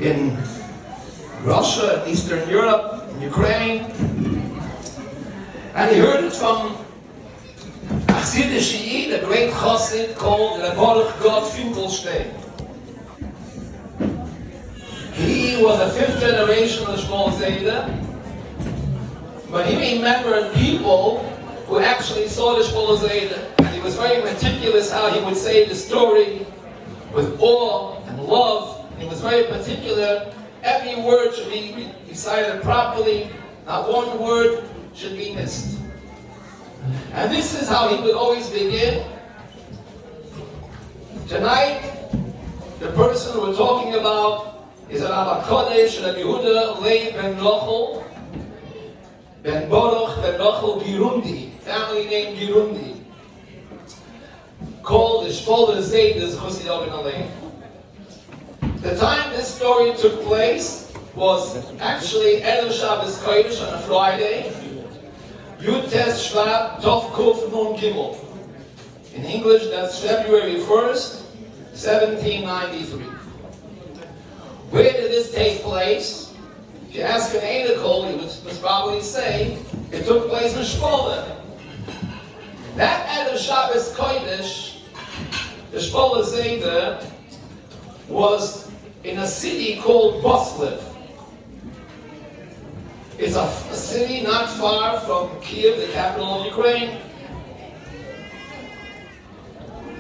in Russia, Eastern Europe, Ukraine, and he heard it from a Chassidish Yid, a great Chassid called Rabbi God Finkelstein. He was a fifth generation of Shpoler Zeide, but he remembered people who actually saw the Shpoler Zeide, and he was very meticulous how he would say the story with awe and love. He was very particular. Every word should be recited properly. Not one word should be missed. And this is how he would always begin. Tonight, the person we're talking about is an Rabbi Kodesh, Rabbi Yehuda Leib ben Rochel, ben Baruch ben Rochel Girundi, family name Girundi, called the Shpoler Zeide Chassid ben Alein. The time this story took place was actually Erev Shabbos Kodesh on a Friday, Yud Tes Shvat Tov Kuf Nun Gimel. In English, that's February 1st, 1793. Where did this take place? If you ask an Eidekol, he would probably say it took place in Shpoler. That Erev Shabbos Kodesh, the Shpoler Zeide, was in a city called Boslev. It's a city not far from Kiev, the capital of Ukraine.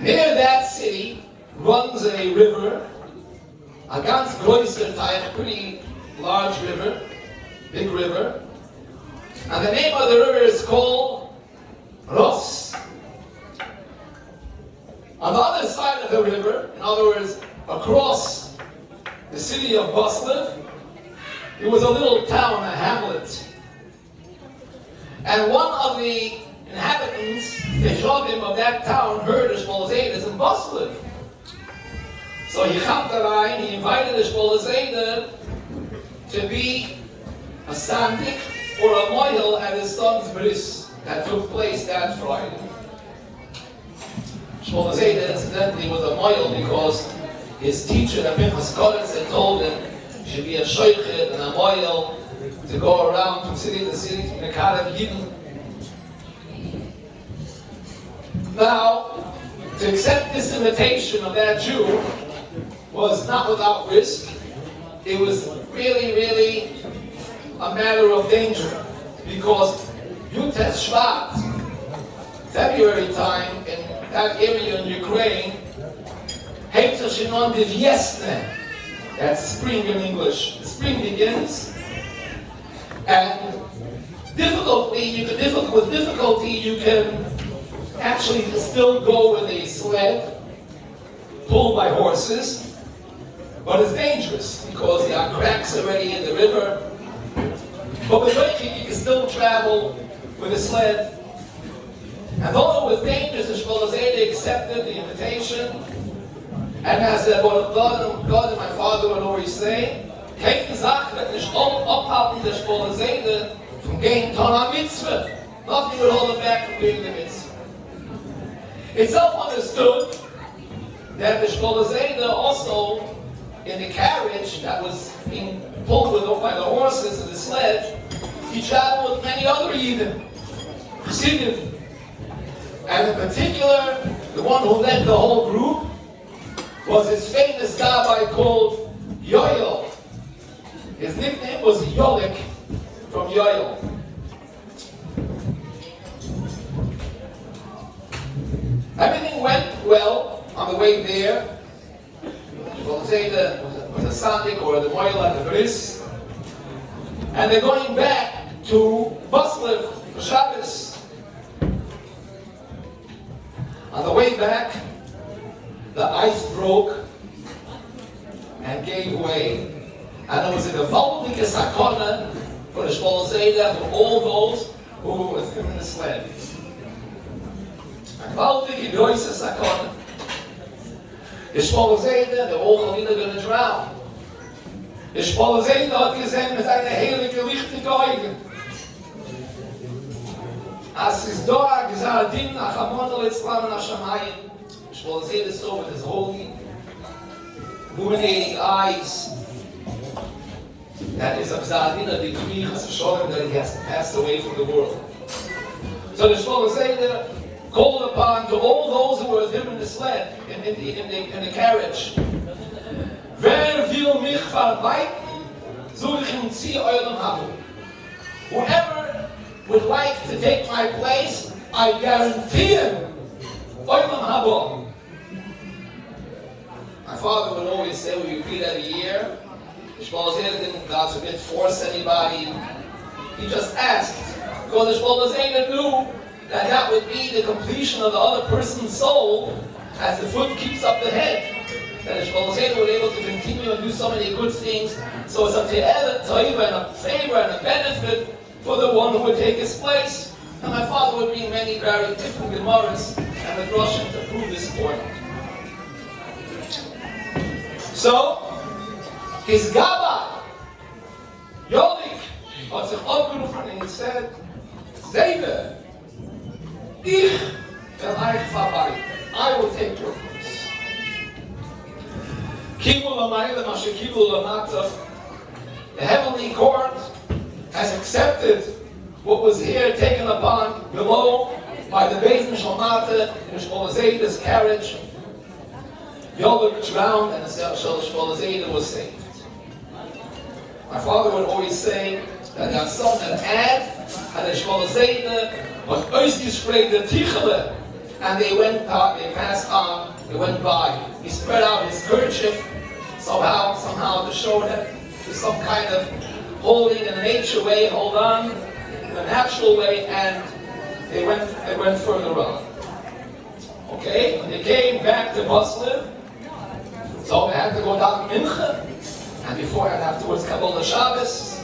Near that city runs a river, a ganz größer Teich, pretty large river, big river. And the name of the river is called Ros. On the other side of the river, in other words, across the city of Boslev, there was a little town, a hamlet. And one of the inhabitants, the Sholom of that town, heard the Shpoler Zeide is in Boslev. So he invited the Shpoler Zeide to be a sandik or a moil at his son's bris that took place that Friday. Shpoler Zeide incidentally was a moil because his teacher, the Pinchas Kodesh, had told him he should be a shoichet and a moil to go around from city to city to Mekarev Yidden. Now, to accept this invitation of that Jew was not without risk. It was really, really a matter of danger, because Yud Tes Shvat, February time in that area in Ukraine, that's spring in English. Spring begins, and with difficulty you can actually still go with a sled pulled by horses, but it's dangerous because there are cracks already in the river. But with hiking you can still travel with a sled. And although it was dangerous, the Shpoler Zeide accepted the invitation. And as God and my father would always say, keine Sache wird nicht abhalten der Shpoler Zeide from getting Torah mitzvah. Nothing would hold him back from doing the mitzvah. It's self-understood that the Shpoler Zeide also, in the carriage that was being pulled by the horses and the sledge, he traveled with many other Yidden, Chassidim. And in particular, the one who led the whole group was his famous rabbi called Yoel. His nickname was Yolik from Yoel. Everything went well on the way there. We'll say that was a Sandik or the Moil at the Bris. And they're going back to Boslev for Shabbos. On the way back, the ice broke and gave way. And there was a gewaltige sakona for the Shpoler Zeide for all those who were with him in the sled. A gewaltige große sakona. The Shpoler Zeide, they're all going to drown. The Shpoler Zeide hat gesehen mit einer heilige lichtige Augen. As is da gesagt, din Aharon letzlam na shamayim. Shpoler Zeide saw with his holy, illuminating eyes that is Abzadina decree Sholom that he has to pass away from the world. So the Shpoler Zeide called upon to all those who were with him in the sled, in the carriage. Wer will mich verleiten, soll ich ihm ziehen Olam Haba. Whoever would like to take my place, I guarantee him Olam Haba. My father would always say, we repeat every year. The Shpoler Zeide didn't, God forbid, force anybody. He just asked. Because the Shpoler Zeide knew that would be the completion of the other person's soul as the foot keeps up the head. That the Shpoler Zeide would be able to continue and do so many good things. So it's a toiva and a favor and a benefit for the one who would take his place. And my father would bring many very different Gemaras and the Drashim to prove this point. So, his Gabbai, Yolik, had sich aufgerufen and he said, Zeide, ich will euch verweigern. I will take your place. Kibu l'mayla mashe kibu l'mata. The heavenly court has accepted what was here taken upon below by the Beis Shalmata in Shpoler Zeide's carriage. Yolik drowned and the Shpoler Zeide was saved. My father would always say that der son had had the Shpoler Zeide was ausgespreite Tichele, and they passed on, they went by. He spread out his kerchief somehow to show that there's some kind of holding in a nature way, hold on, in a natural way, and they went further on. Okay, when they came back to Muslim, so they had to go down Mincha, and before and afterwards Kabbalah Shabbos.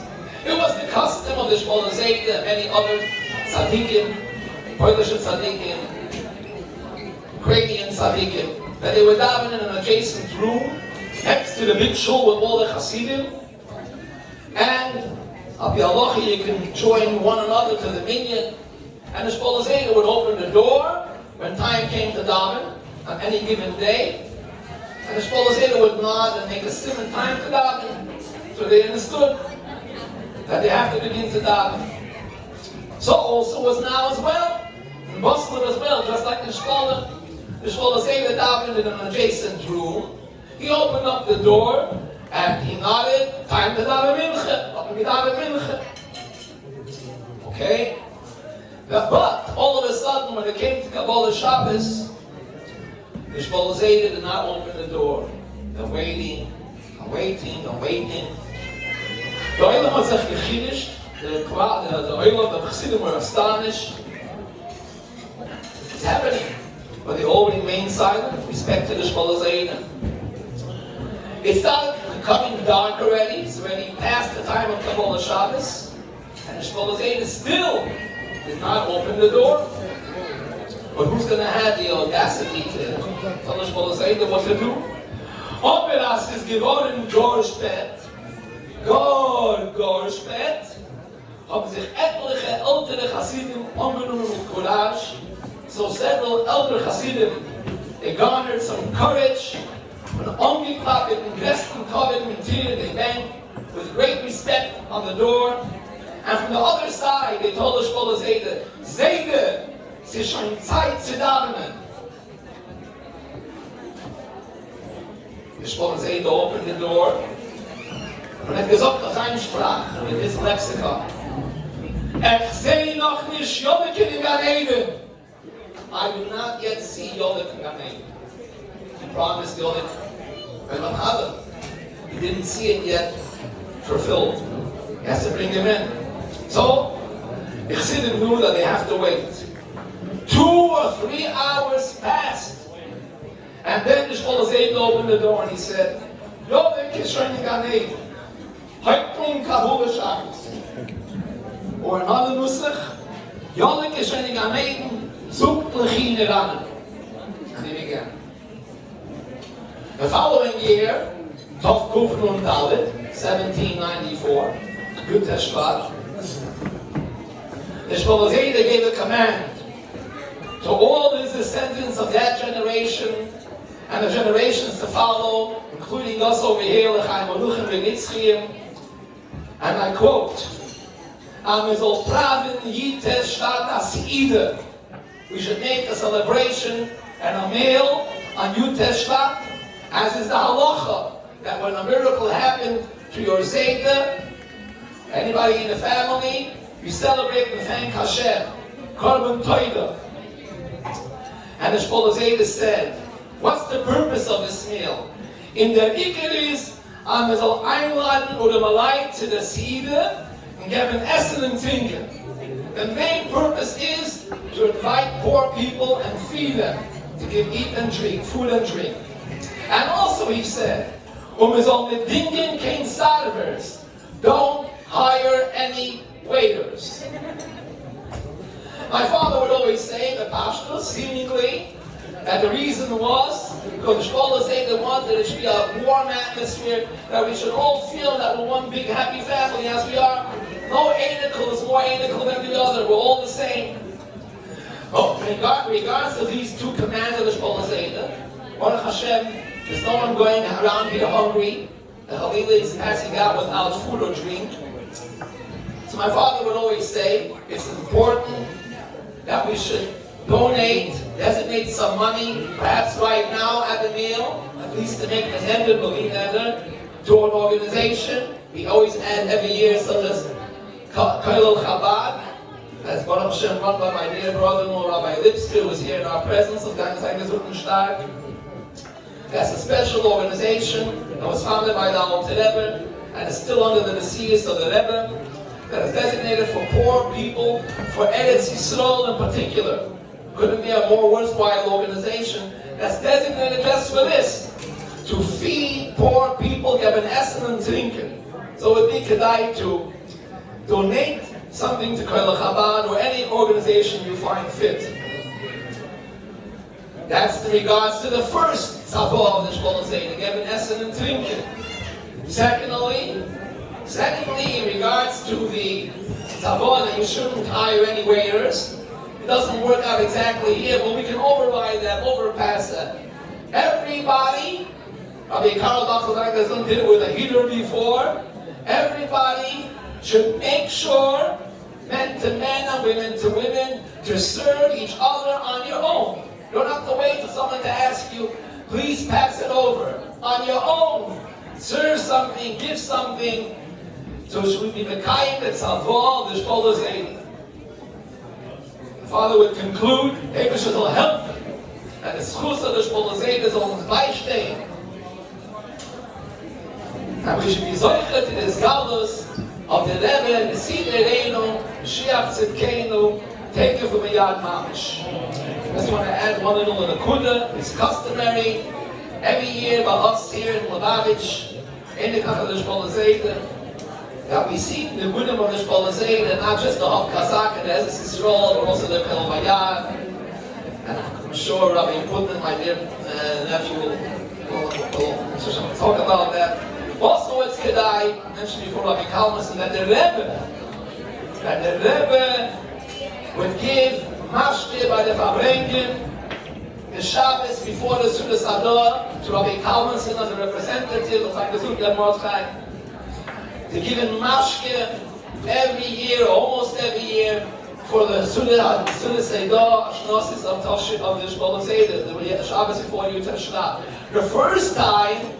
It was the custom of the Shpoler Zeide and many other tzaddikim, Polish tzaddikim, Ukrainian tzaddikim, that they were davening in an adjacent room next to the big shul with all the Hasidim, and Al Pi Halacha you can join one another to the minyan, and the Shpoler Zeide would open the door when time came to daven on any given day, and the Shpoler Zeide would nod and make a simon time to daven, so they understood that they have to begin to daven. So also was now as well, in Muslim as well, just like the Shpoler Zeide davened in an adjacent room. He opened up the door and he nodded, time to daven mincha. Okay? But all of a sudden, when it came to Kabbalah Shabbos, the Shpoler Zeide did not open the door. They're waiting. The Olam had sich gechidisht, the Olam, the Chassidim were astonished. It's happening. But they all remained silent, with respect to the Shpoler Zeide. It started becoming dark already, it's already past the time of Kabbalah Shabbos, and the Shpoler Zeide still did not open the door. But who's going to have the audacity to tell the Shpoler Zeide what to do? Operas is geworden Gorspet. Spät, haben sich etliche ältere Chassidim angenommen mit Courage. So several elder Chassidim, they garnered some courage. When angeklagt in besten Kovid Mentir, they banged with great respect on the door. And from the other side, they told the Shpoler Zeide, Zeide, es ist schon Zeit zu davenen. The Shpoler Zeide opened the door. Und hat gesagt, dass eine Sprache mit diesem Lexikon. Ich sehe noch nicht Yolik in Gan Eden. I do not yet see Yolik in Gan Eden. He promised Yolik in Olam Haba. He didn't see it yet fulfilled. He has to bring him in. So, the Chassidim knew that they have to wait. 2 or 3 hours passed. And then the Shpoler Zeide opened the door and he said, Yolik is schon in Gan Eden. Kabbalah Shabbos. Or another nusach, Yolik is schon in Gan Eden, sucht lechine ran. And he began. The following year, Tov Kuf Nun David, 1794, Good Shvat, the Shpoler Zeide gave a command to all his descendants of that generation and the generations to follow, including us over here, L'chaim Aluchim V'Nitzchim, And I quote, we should make a celebration and a meal on Yud Shvat, as is the halacha, that when a miracle happened to your Zeide, anybody in the family, you celebrate and thank Hashem. Korban Toida. And the Shpoler Zeide said, what's the purpose of this meal? In der Iker is, wir soll einladen oder malai to the Zeide and geben Essen and Trinken. The main purpose is to invite poor people and feed them, to give eat and drink, food and drink. And also he said, wir soll mit Dingen kein servers, don't hire any waiters. My father would always say, the pashtus, seemingly, that the reason was because the Shpoler Zeide wanted it to be a warm atmosphere, that we should all feel that we're one big happy family as we are. No anical is more anical than the other. We're all the same. Oh, regards to these two commands of the Shpoler Zeide, Baruch Hashem, there's no one going around here hungry. The Chalila is passing out without food or drink. So my father would always say, it's important that we should designate some money, perhaps right now at the meal, at least to make the Hender believe to an organization. We always add every year, such as Koilel Chabad, as Baruch Hashem run by my dear brother-in-law, Rabbi Lipsker, who was here in our presence of Geisinsky. That's a special organization that was founded by the Alter Rebbe and is still under the Nesius of the Rebbe, that is designated for poor people, for Eretz Yisrael in particular. Couldn't be a more worthwhile organization that's designated just for this, to feed poor people, geben Essen and Trinken. So it would be kedai to donate something to Koilel Chabad or any organization you find fit. That's in regards to the first tzavah of the Shpoler Zeide, geben Essen and Trinken. Secondly, in regards to the tzavah that you shouldn't hire any waiters, it doesn't work out exactly here, but we can override that, overpass that. Everybody, Rabbi Karl Bachel did it with a heater before, everybody should make sure, men to men and women to women, to serve each other on your own. You don't have to wait for someone to ask you, please pass it over. On your own, serve something, give something. So should we be mekayim the tzavah of the Shpoler Zeide? The father would conclude, Maybe should help them, and the schus of the Shpoler Zeide is on the beistehen. And we should be zoichet in his galus of the Rebbe, the Sidnei Reinu, Mashiach Tzidkeinu, take it from a yad mamish. I just want to add one little nakuda. It's customary every year by us here in Lubavitch, in the Kach of the Shpoler Zeide, that we see the Gudim of the Shpoler Zeide, not just the Hav Kazak and the Eretz Yisrael, but also the Kel Bayad. And I'm sure Rabbi Putman, my dear nephew, will talk about that. Also, it's Kedai, I mentioned before Rabbi Kalmason, that the Rebbe would give mashke by the Fabrengen, the Shabbos before the Suda Sador, to Rabbi Kalmason as a representative of the Suda Mordechai, to give him mashke every year, almost every year, for the Suda Seidah, Ashnosis of Toshit of the Shpoler Zeide, the Shabbos before Yud Shvat. The first time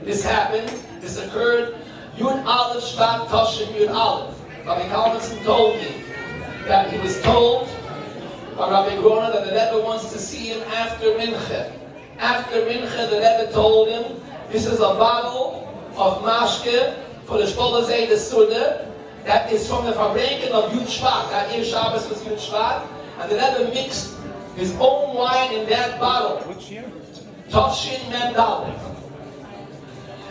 this happened, this occurred, Yud Aleph Shvat Toshit Yud Aleph. Rabbi Kalmason told me that he was told by Rabbi Grona that the Rebbe wants to see him after Mincha. After Mincha, the Rebbe told him, this is a bottle of mashke for the Shpoler Zeide Suda that is from the Fabrengen of Yud Shvat. That year Shabbos was Yud Shvat, and the Rebbe mixed his own wine in that bottle. Which year? Toshin Mem Dalet.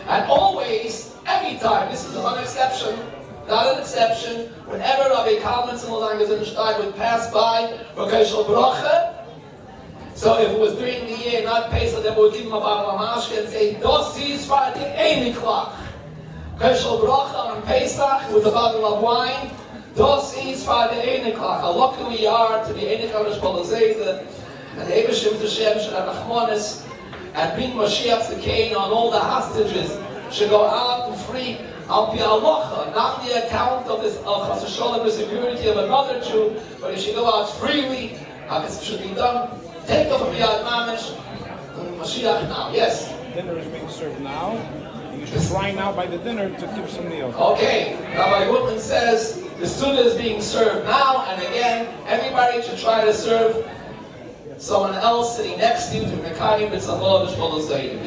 And always, every time, this is an exception, not an exception, whenever Rabbi Kalmason would pass by Rokeshel Bracha, so if it was during the year, not Pesach, then we would give him a bottle of mashke and say, "Das is for the 8 o'clock." Rokeshel Bracha on Pesach with a bottle of wine, "Das is for the 8 o'clock." How lucky we are to be 8 o'clock Shpoler Zeide, and the Eibishim Tashem should have Rachmanis and bring Mashiach Tzidkeinu on all the hostages should go out and free al pi halacha, not the account of this of Sholom, the security of another Jew, but he should go out freely. It should be done. Take off a biyad mamish. Mashiach now. Yes. Dinner is being served now. You should try now by the dinner to give somebody else. Okay. Rabbi Woodman says the Suda is being served now, and again, everybody should try to serve someone else sitting next to you to Mekayim B'Tzavol Shpoler Zeide.